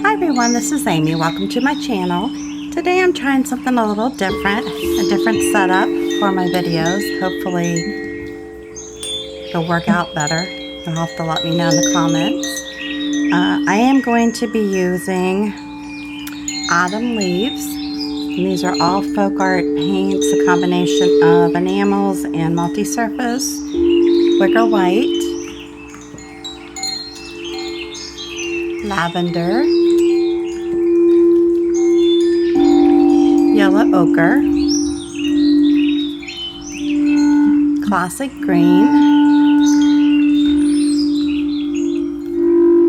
Hi everyone, this is Amy. Welcome to my channel. Today I'm trying something a little different, a different setup for my videos. Hopefully it'll work out better. You'll have to let me know in the comments. I am going to be using autumn leaves. And these are all folk art paints, a combination of enamels and multi-surface, wicker white, lavender, yellow ochre, classic green,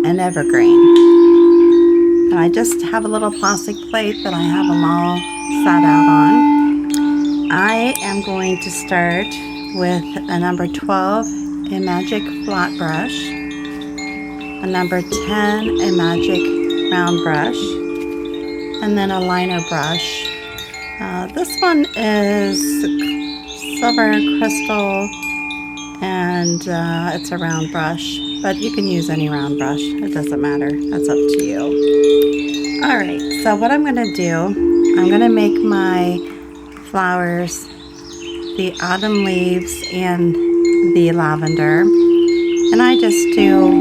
and evergreen. And I just have a little plastic plate that I have them all set out on. I am going to start with a number 12, a magic flat brush, a number 10, a magic round brush, and then a liner brush. This one is silver crystal, and it's a round brush, but you can use any round brush. It doesn't matter. That's up to you. Alright, so what I'm going to do, I'm going to make my flowers, the autumn leaves and the lavender, and I just do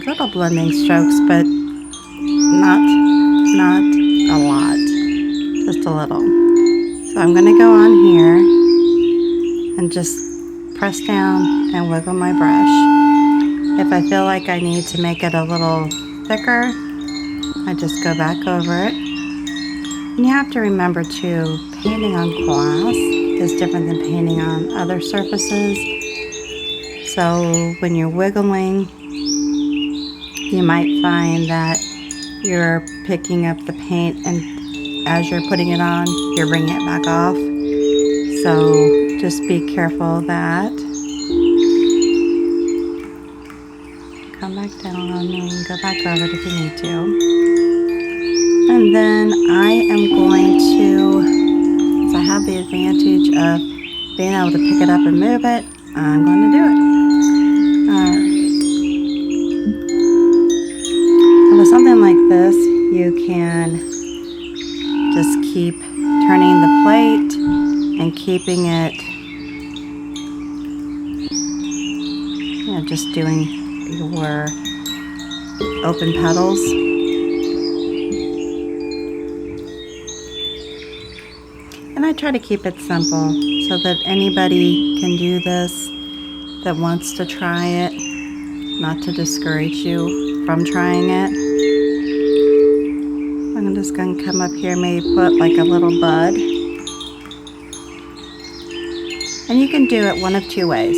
little blending strokes, but not a lot, just a little. So I'm going to go on here and just press down and wiggle my brush. If I feel like I need to make it a little thicker, I just go back over it. And you have to remember too, painting on glass is different than painting on other surfaces. So when you're wiggling, you might find that you're picking up the paint, and as you're putting it on, you're bringing it back off. So just be careful of that. Come back down and go back over it if you need to. And then I am going to, since I have the advantage of being able to pick it up and move it, I'm going to do it. Alright. With something like this, you can just keep turning the plate and keeping it, just doing your open petals. And I try to keep it simple so that anybody can do this that wants to try it, not to discourage you from trying it. I'm just going to come up here, maybe put like a little bud. And you can do it one of two ways.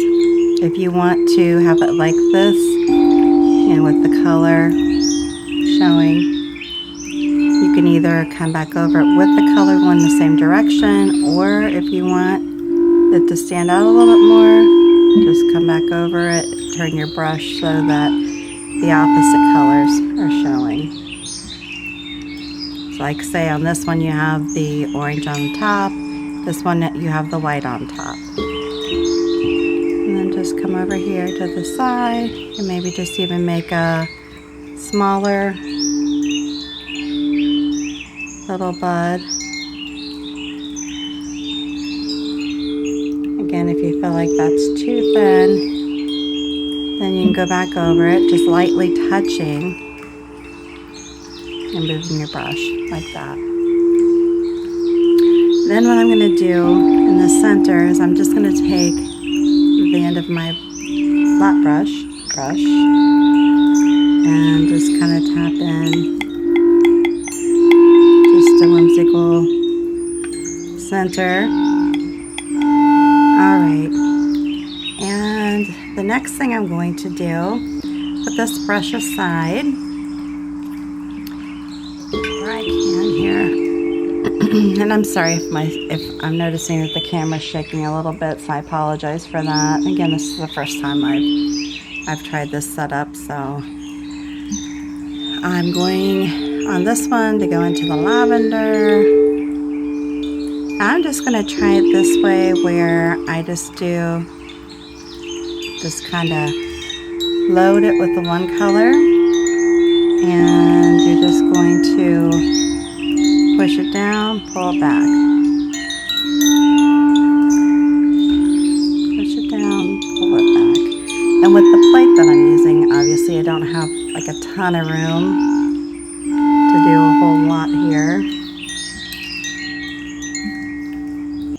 If you want to have it like this, and with the color showing, you can either come back over it with the color going the same direction, or if you want it to stand out a little bit more, just come back over it, turn your brush so that the opposite colors are showing. So like say on this one you have the orange on the top, this one you have the white on top. And then just come over here to the side and maybe just even make a smaller little bud. Again, if you feel like that's too thin, then you can go back over it, just lightly touching and moving your brush like that. Then what I'm going to do in the center is I'm just going to take the end of my flat brush and just kind of tap in just a whimsical center. Alright, and the next thing I'm going to do, put this brush aside where I can here. And I'm sorry if I'm noticing that the camera's shaking a little bit, so I apologize for that. Again, this is the first time I've tried this setup, so I'm going on this one to go into the lavender. I'm just going to try it this way, where I just do this kind of load it with the one color, and you're just going to push it down, pull it back. Push it down, pull it back. And with the plate that I'm using, obviously I don't have like a ton of room to do a whole lot here.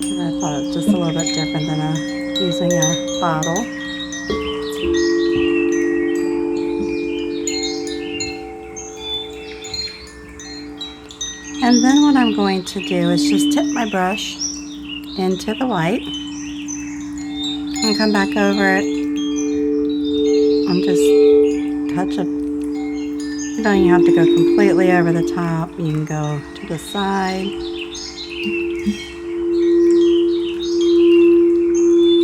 And I thought it was just a little bit different than using a bottle. And then what I'm going to do is just tip my brush into the white and come back over it and just touch it. You don't even have to go completely over the top. You can go to the side.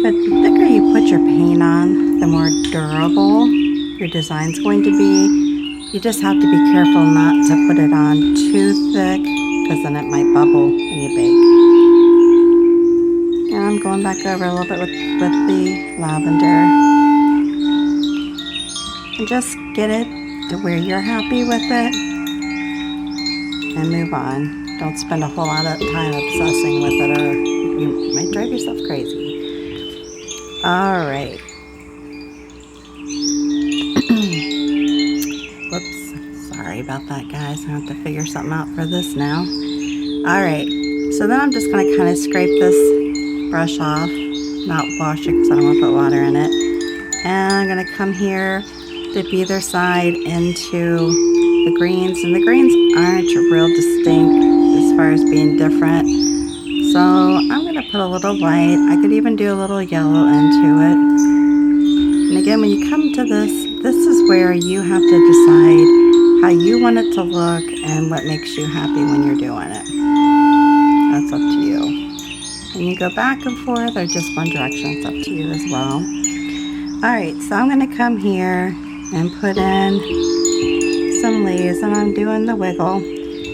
But the thicker you put your paint on, the more durable your design's going to be. You just have to be careful not to put it on too thick, because then it might bubble when you bake. And I'm going back over a little bit with the lavender. And just get it to where you're happy with it and move on. Don't spend a whole lot of time obsessing with it, or you might drive yourself crazy. All right. Whoops. Sorry about that, guys. I have to figure something out for this now. All right. So then I'm just going to kind of scrape this brush off, not wash it because I don't want to put water in it. And I'm going to come here, dip either side into the greens. And the greens aren't real distinct as far as being different. So I'm going to put a little white. I could even do a little yellow into it. And again, when you come to this is where you have to decide how you want it to look and what makes you happy when you're doing it. That's up to you. And you go back and forth or just one direction, it's up to you as well. All right, so I'm going to come here and put in some leaves, and I'm doing the wiggle.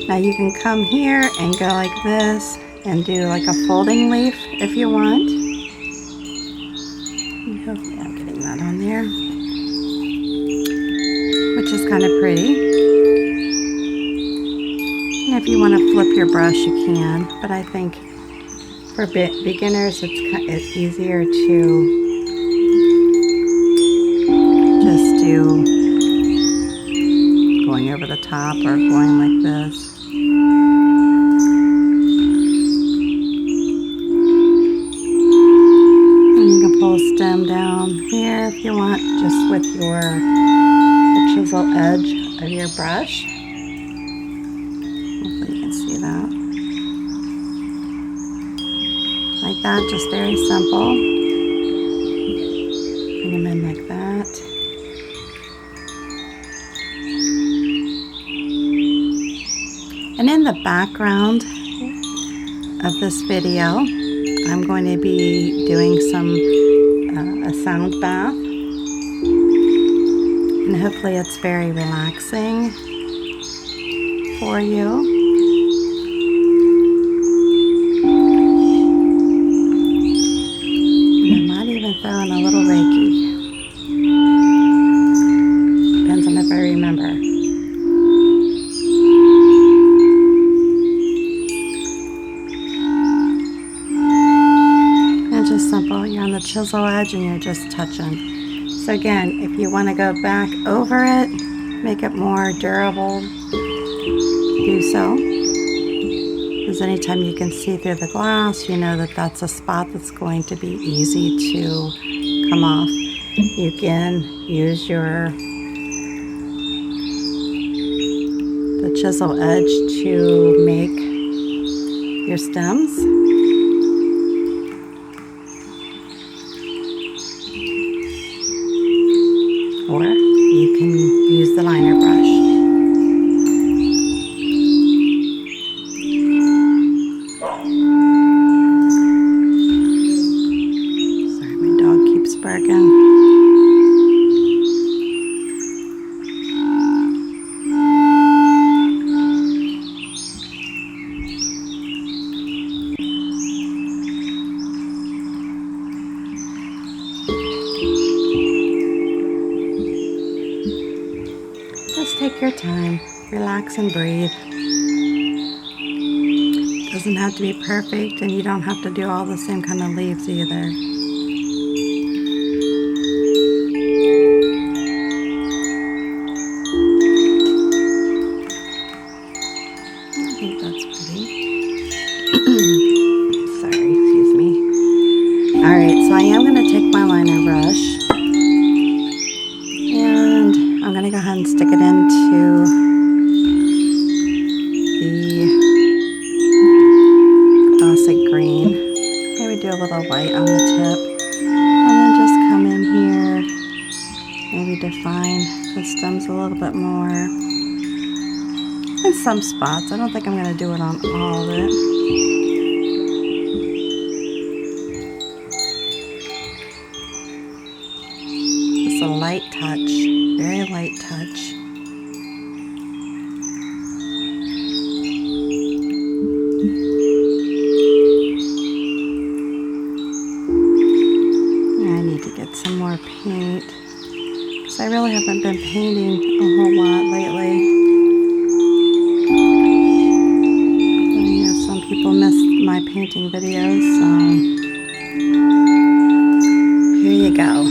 Now you can come here and go like this and do like a folding leaf if you want. Hopefully I'm getting that on there, which is kind of pretty. And if you want to flip your brush, you can, but I think for beginners it's easier to just do going over the top or going like this. And you can pull a stem down here if you want, just with the chisel edge of your brush. Hopefully you can see that. Like that, just very simple. Bring them in like that. And in the background of this video, I'm going to be doing a sound bath. And hopefully it's very relaxing for you. Throw in a little Reiki. Depends on if I remember. And just simple. You're on the chisel edge and you're just touching. So again, if you want to go back over it, make it more durable, do so. Because anytime you can see through the glass, you know that that's a spot that's going to be easy to come off. You can use the chisel edge to make your stems. Or you can use the liner brush. Just take your time, relax and breathe. It doesn't have to be perfect, and you don't have to do all the same kind of leaves either. I think that's pretty. Sorry, excuse me. Alright, so I am going to take my liner brush, and I'm going to go ahead and stick it into the classic green. Maybe do a little white on the tip, and then just come in here, maybe define the stems a little bit more in some spots. I don't think I'm going to do it on all of it. Just a light touch, very light touch. I need to get some more paint because I really haven't been painting a whole lot lately. I know some people miss my painting videos, so here you go.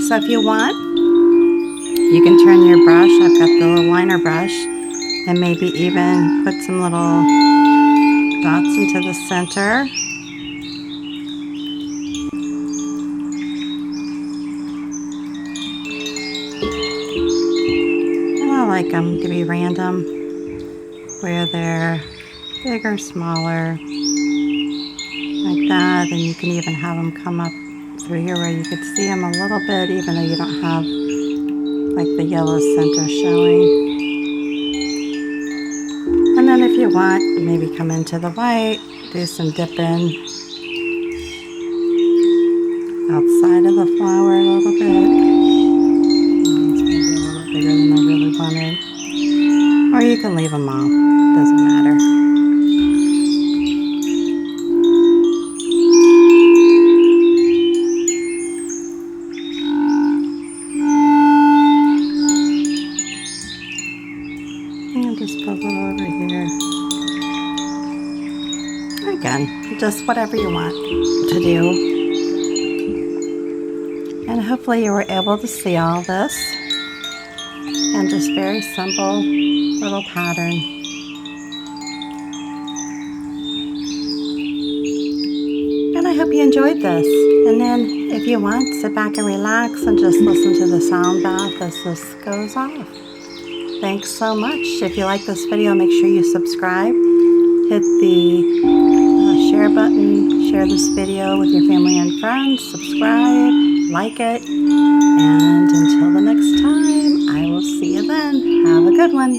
So if you want, you can turn your brush. I've got the little liner brush, and maybe even put some little dots into the center. And I like them to be random, where they're big or smaller, like that. And you can even have them come up through here where you could see them a little bit, even though you don't have like the yellow center showing. And then if you want, maybe come into the white, do some dipping outside of the flower a little bit. It's maybe a little bigger than I really wanted. Or you can leave them off, doesn't matter. And just put a little over here. Again, just whatever you want to do. And hopefully you were able to see all this. And just very simple little pattern. And I hope you enjoyed this. And then if you want, sit back and relax and just listen to the sound bath as this goes off. Thanks so much. If you like this video, make sure you subscribe. Hit the share button. Share this video with your family and friends. Subscribe. Like it. And until the next time, I will see you then. Have a good one.